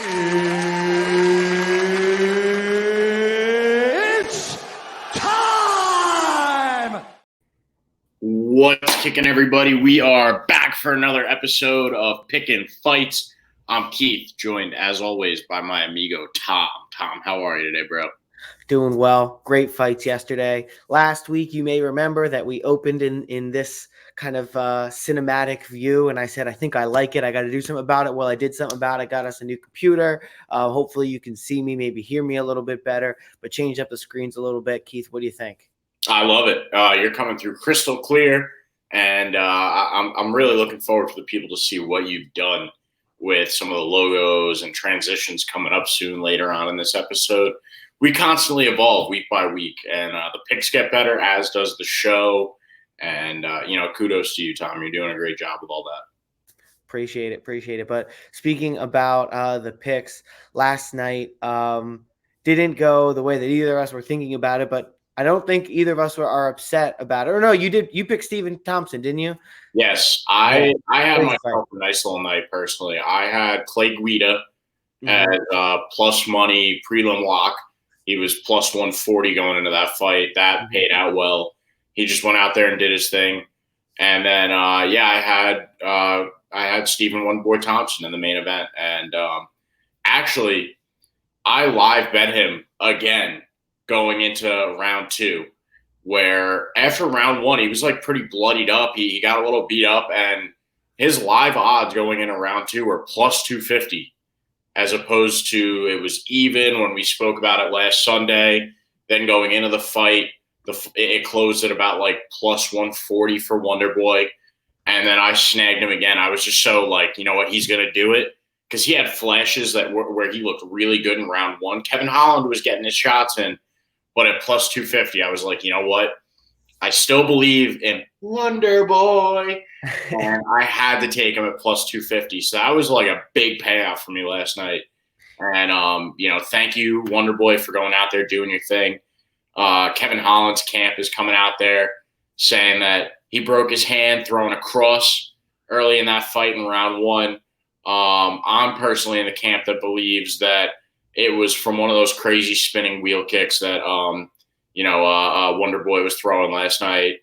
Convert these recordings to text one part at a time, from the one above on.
It's time! What's kicking, everybody? We are back for another episode of Pickin Fights. I'm Keith, joined as always by my amigo Tom. Tom, how are you today, bro? Doing well. Great fights yesterday. Last week, you may remember that we opened in this kind of cinematic view, and I said, I think I like it. I got to do something about it. Well, I did something about it. Got us a new computer. Hopefully, you can see me, maybe hear me a little bit better, but change up the screens a little bit. Keith, what do you think? I love it. You're coming through crystal clear, and I'm really looking forward for the people to see what you've done with some of the logos and transitions coming up soon later on in this episode. We constantly evolve week by week, and the picks get better, as does the show. And, kudos to you, Tom. You're doing a great job with all that. Appreciate it. But speaking about the picks, last night didn't go the way that either of us were thinking about it, but I don't think either of us are upset about it. Or no, you did. You picked Stephen Thompson, didn't you? Yes, I had myself a nice little night personally. I had Clay Guida as plus money prelim lock. He was plus 140 going into that fight. That paid out well. He just went out there and did his thing. And then, I had Stephen One Boy Thompson in the main event. And actually, I live bet him again going into round two, where after round one, he was like pretty bloodied up. He got a little beat up, and his live odds going into round two were plus 250. As opposed to it was even when we spoke about it last Sunday. Then going into the fight, it closed at about like plus 140 for Wonder Boy. And then I snagged him again. I was just so like, you know what, he's going to do it. Because he had flashes where he looked really good in round one. Kevin Holland was getting his shots in. But at plus 250, I was like, you know what? I still believe in Wonder Boy. And I had to take him at plus 250. So that was like a big payout for me last night. And, thank you, Wonder Boy, for going out there doing your thing. Kevin Holland's camp is coming out there saying that he broke his hand throwing a cross early in that fight in round one. I'm personally in the camp that believes that it was from one of those crazy spinning wheel kicks that, Wonder Boy was throwing last night.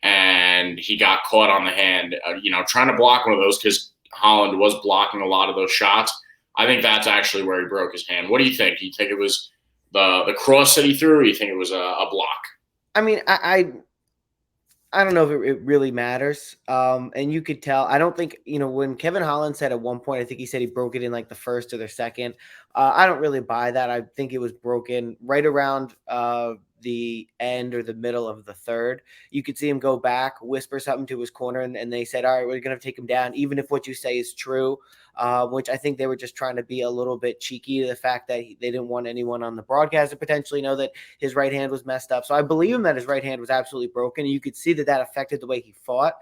And he got caught on the hand, trying to block one of those because Holland was blocking a lot of those shots. I think that's actually where he broke his hand. What do you think? Do you think it was the cross that he threw, or do you think it was a block? I mean, I don't know if it really matters. And you could tell. I don't think, when Kevin Holland said at one point, I think he said he broke it in like the first or the second. I don't really buy that. I think it was broken right around the end or the middle of the third. You could see him go back, whisper something to his corner, and they said, all right, we're going to take him down, even if what you say is true, which I think they were just trying to be a little bit cheeky to the fact that they didn't want anyone on the broadcast to potentially know that his right hand was messed up. So I believe him that his right hand was absolutely broken. And you could see that affected the way he fought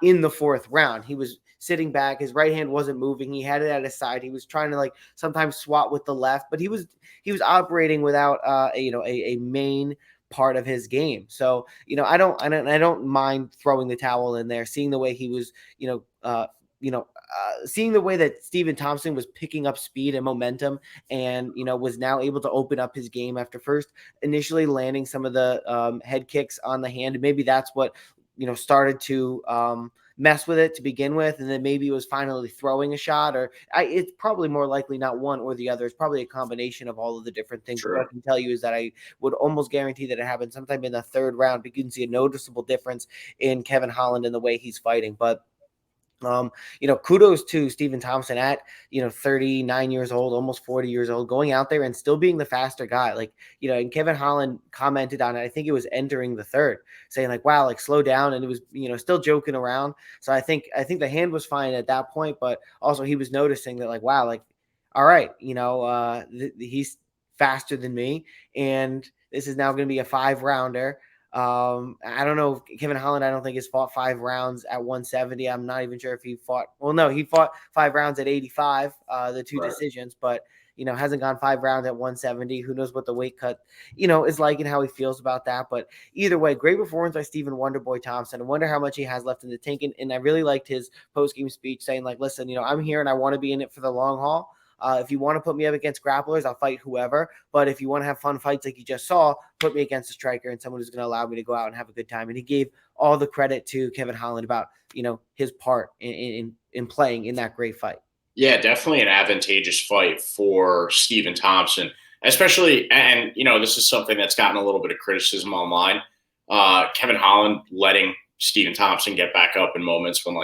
in the fourth round. He was sitting back. His right hand wasn't moving. He had it at his side. He was trying to sometimes swat with the left, but he was operating without a main part of his game. So, I don't mind throwing the towel in there, seeing the way he was, seeing the way that Stephen Thompson was picking up speed and momentum and, was now able to open up his game after first initially landing some of the head kicks on the hand. And maybe that's what, started to mess with it to begin with, and then maybe it was finally throwing a shot, or it's probably more likely not one or the other. It's probably a combination of all of the different things. Sure. What I can tell you is that I would almost guarantee that it happened sometime in the third round, but you can see a noticeable difference in Kevin Holland and the way he's fighting. But kudos to Stephen Thompson at, 39 years old, almost 40 years old, going out there and still being the faster guy. And Kevin Holland commented on it. I think it was entering the third, saying wow, slow down. And it was, still joking around. So I think the hand was fine at that point, but also he was noticing that wow, all right, he's faster than me. And this is now going to be a 5-rounder. I don't know. Kevin Holland, I don't think has fought 5 rounds at 170. I'm not even sure if he fought. Well, no, he fought 5 rounds at 85, the two decisions, but hasn't gone 5 rounds at 170. Who knows what the weight cut, is like and how he feels about that. But either way, great performance by Stephen Wonderboy Thompson. I wonder how much he has left in the tank. And I really liked his post-game speech saying listen, I'm here and I want to be in it for the long haul. If you want to put me up against grapplers, I'll fight whoever. But if you want to have fun fights like you just saw, put me against a striker and someone who's going to allow me to go out and have a good time. And he gave all the credit to Kevin Holland about, his part in playing in that great fight. Yeah, definitely an advantageous fight for Stephen Thompson, especially, and this is something that's gotten a little bit of criticism online. Kevin Holland letting Stephen Thompson get back up in moments when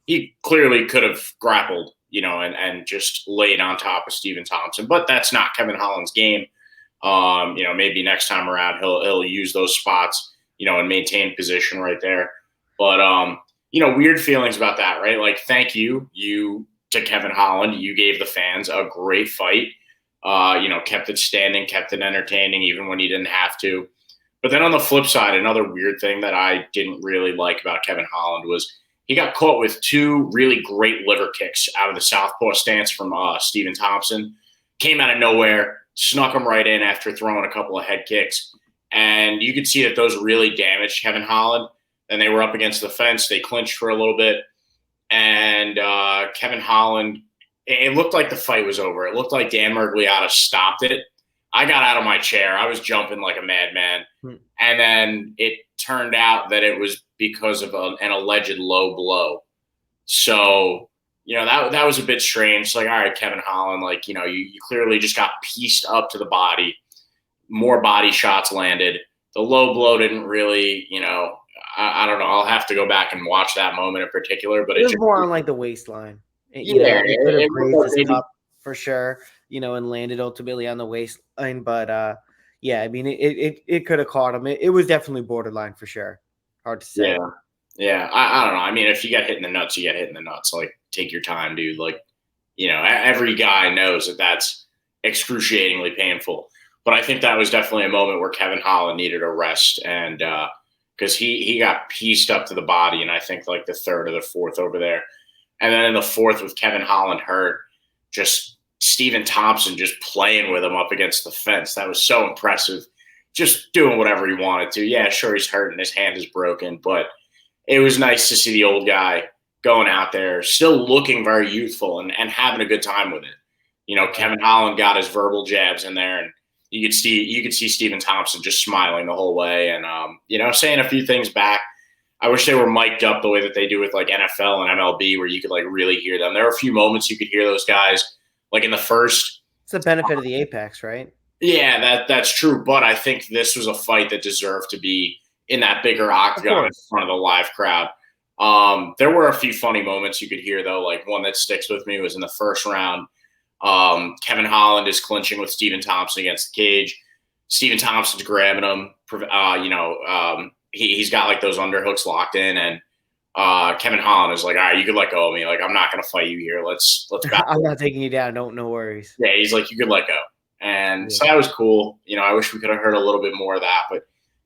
he clearly could have grappled, and just laid on top of Stephen Thompson, but that's not Kevin Holland's game. Maybe next time around he'll use those spots, and maintain position right there. But weird feelings about that, right? Thank you to Kevin Holland. You gave the fans a great fight. Kept it standing, kept it entertaining, even when he didn't have to. But then on the flip side, another weird thing that I didn't really like about Kevin Holland was he got caught with 2 really great liver kicks out of the southpaw stance from Stephen Thompson. Came out of nowhere, snuck him right in after throwing a couple of head kicks. And you could see that those really damaged Kevin Holland. Then they were up against the fence. They clinched for a little bit. And Kevin Holland, it looked like the fight was over. It looked like Dan Miragliotta stopped it. I got out of my chair. I was jumping like a madman. And then it turned out that it was because of an alleged low blow. So, that was a bit strange. It's all right, Kevin Holland, you clearly just got pieced up to the body. More body shots landed. The low blow didn't really, I don't know. I'll have to go back and watch that moment in particular. But it was more on the waistline. It could have grazed his cup for sure, and landed ultimately on the waistline. But it could have caught him. It was definitely borderline for sure. Hard to say. Yeah. I don't know. I mean, if you get hit in the nuts, you get hit in the nuts. Take your time, dude. Every guy knows that that's excruciatingly painful. But I think that was definitely a moment where Kevin Holland needed a rest, and because he got pieced up to the body, and I think the third or the fourth over there. And then in the fourth with Kevin Holland hurt, just Stephen Thompson just playing with him up against the fence. That was so impressive. Just doing whatever he wanted to. Yeah, sure, he's hurt and his hand is broken, but it was nice to see the old guy going out there, still looking very youthful and having a good time with it. Kevin Holland got his verbal jabs in there, and you could see Stephen Thompson just smiling the whole way and saying a few things back. I wish they were mic'd up the way that they do with NFL and MLB, where you could really hear them. There were a few moments you could hear those guys in the first. It's the benefit of the Apex, right? Yeah, that's true. But I think this was a fight that deserved to be in that bigger octagon in front of the live crowd. There were a few funny moments you could hear though. One that sticks with me was in the first round. Kevin Holland is clinching with Stephen Thompson against the cage. Stephen Thompson's grabbing him. He's got those underhooks locked in, and Kevin Holland is all right, you could let go of me. I'm not going to fight you here. Let's back. I'm not taking you down. No worries. Yeah, he's you could let go. And so that was cool. I wish we could have heard a little bit more of that, but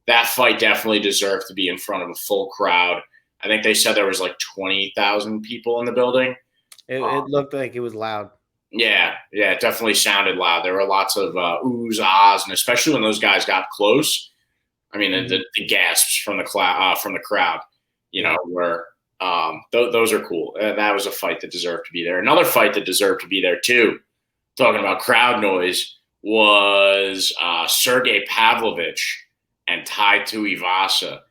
that fight definitely deserved to be in front of a full crowd. I think they said there was 20,000 people in the building. It looked like it was loud. Yeah, it definitely sounded loud. There were lots of oohs, ahs, and especially when those guys got close. I mean, the gasps from the crowd, were those are cool. That was a fight that deserved to be there. Another fight that deserved to be there too, talking about crowd noise, was Sergey Pavlovich and Tai Tuivasa.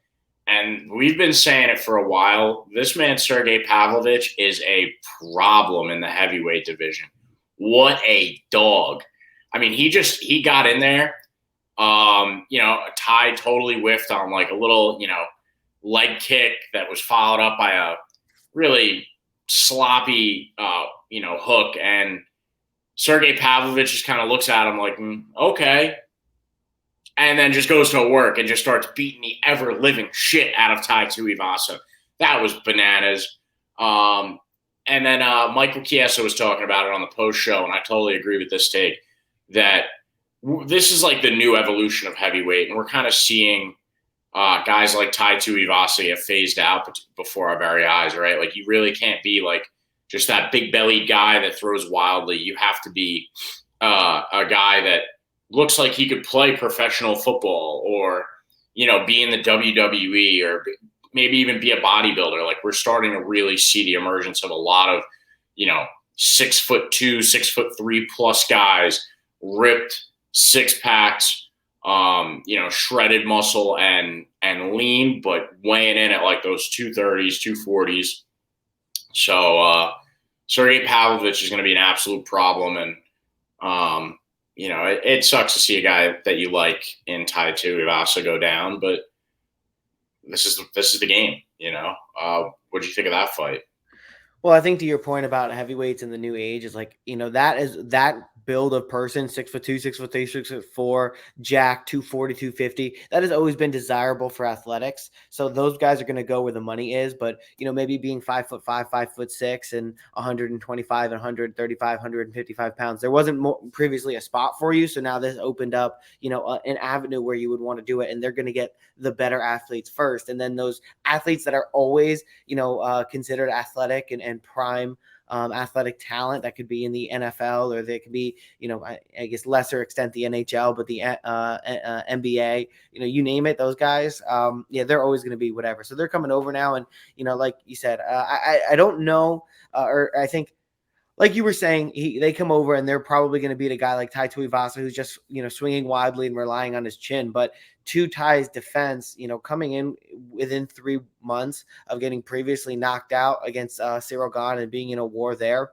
And we've been saying it for a while. This man, Sergey Pavlovich, is a problem in the heavyweight division. What a dog. I mean, he got in there. Tai totally whiffed on a little, leg kick that was followed up by a really sloppy, hook. And Sergey Pavlovich just kind of looks at him okay. And then just goes to work and just starts beating the ever-living shit out of Tai Tuivasa. That was bananas. And then Michael Chiesa was talking about it on the post-show, and I totally agree with this take, that this is the new evolution of heavyweight, and we're kind of seeing guys like Tai Tuivasa get phased out before our very eyes, right? You really can't be just that big-bellied guy that throws wildly. You have to be a guy that looks like he could play professional football or, be in the WWE or maybe even be a bodybuilder. We're starting to really see the emergence of a lot of, 6'2", 6'3" plus guys, ripped, six packs, shredded muscle and lean, but weighing in at like those 230s, 240s. So Sergey Pavlovich is going to be an absolute problem, and it sucks to see a guy that you like in Tai Tuivasa go down, but this is the game. What do you think of that fight? Well, I think to your point about heavyweights in the new age is like, that build of person, 6'2", 6'3", 6'4", jack, 240, 250. That has always been desirable for athletics. So those guys are going to go where the money is. But, maybe being 5'5", 5'6", and 125 and 135, 155 pounds, there wasn't previously a spot for you. So now this opened up, an avenue where you would want to do it. And they're going to get the better athletes first. And then those athletes that are always, considered athletic and prime athletic talent that could be in the NFL, or they could be, I guess lesser extent the NHL, but the NBA, you name it, those guys, they're always going to be whatever. So they're coming over now. And, like you said, I don't know, or I think, like you were saying, they come over and they're probably going to beat a guy like Tai Tuivasa, who's just, swinging wildly and relying on his chin. But to Tai's defense, coming in within 3 months of getting previously knocked out against Cyril Gane and being in a war there,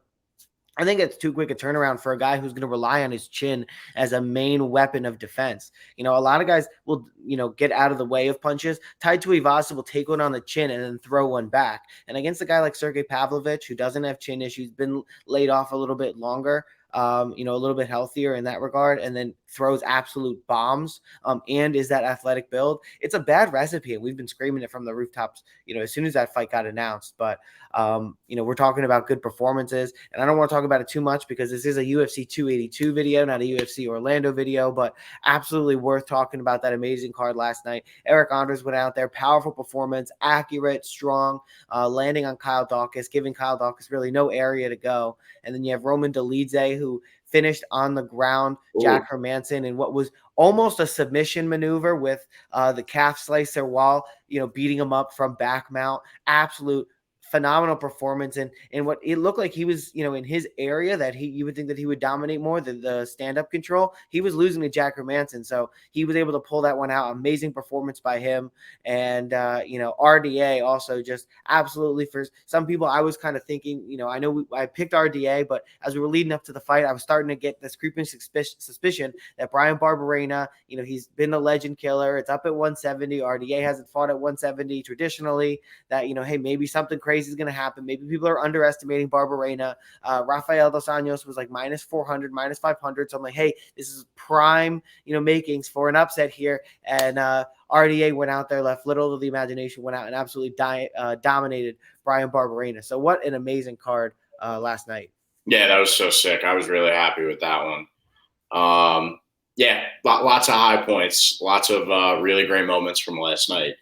I think it's too quick a turnaround for a guy who's going to rely on his chin as a main weapon of defense. A lot of guys will, get out of the way of punches. Tai Tuivasa will take one on the chin and then throw one back. And against a guy like Sergey Pavlovich, who doesn't have chin issues, been laid off a little bit longer, a little bit healthier in that regard, and then throws absolute bombs, and is that athletic build. It's a bad recipe, and we've been screaming it from the rooftops, as soon as that fight got announced. But, we're talking about good performances, and I don't want to talk about it too much because this is a UFC 282 video, not a UFC Orlando video, but absolutely worth talking about that amazing card last night. Eric Anders went out there, powerful performance, accurate, strong, landing on Kyle Dawkins, giving Kyle Dawkins really no area to go. And then you have Roman Dolidze, who finished on the ground Jack Hermanson in what was almost a submission maneuver with the calf slicer while, beating him up from back mount. Absolute phenomenal performance, and what it looked like he was, in his area that you would think that he would dominate more than the stand-up control. He was losing to Jack Hermanson, so he was able to pull that one out. Amazing performance by him. And RDA also just absolutely, for some people, I was kind of thinking, I picked RDA, but as we were leading up to the fight, I was starting to get this creeping suspicion that Brian Barberena, he's been a legend killer. It's up at 170. RDA hasn't fought at 170 traditionally. That, hey, maybe something crazy is going to happen. Maybe people are underestimating Barberena. Rafael Dos Anjos was like minus 400, minus 500. So I'm like, hey, this is prime, makings for an upset here. And RDA went out there, left little to the imagination, went out and absolutely dominated Brian Barberena. So what an amazing card last night. Yeah, that was so sick. I was really happy with that one. Lots of high points, lots of really great moments from last night.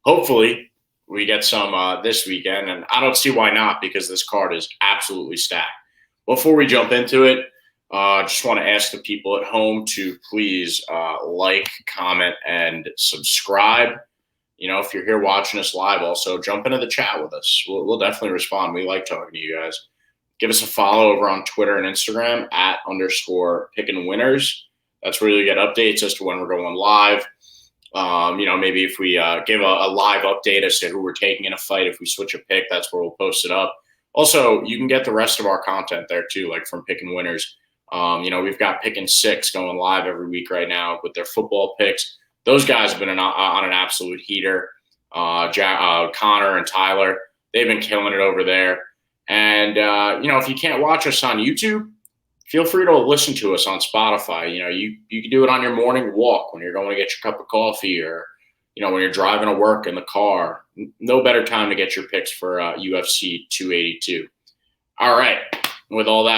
Hopefully we get some this weekend, and I don't see why not, because this card is absolutely stacked. Before we jump into it, just want to ask the people at home to please like, comment, and subscribe. If you're here watching us live, also jump into the chat with us. We'll definitely respond. We like talking to you guys. Give us a follow over on Twitter and Instagram @_Pickin That's where you get updates as to when we're going live. Maybe if we give a live update as to who we're taking in a fight, if we switch a pick, that's where we'll post it up. Also, you can get the rest of our content there too, like from Pickin Winners. We've got Pickin 6 going live every week right now with their football picks. Those guys have been on an absolute heater. Connor and Tyler, they've been killing it over there. And, if you can't watch us on YouTube, feel free to listen to us on Spotify. You can do it on your morning walk when you're going to get your cup of coffee, or, when you're driving to work in the car. No better time to get your picks for UFC 282. All right. With all that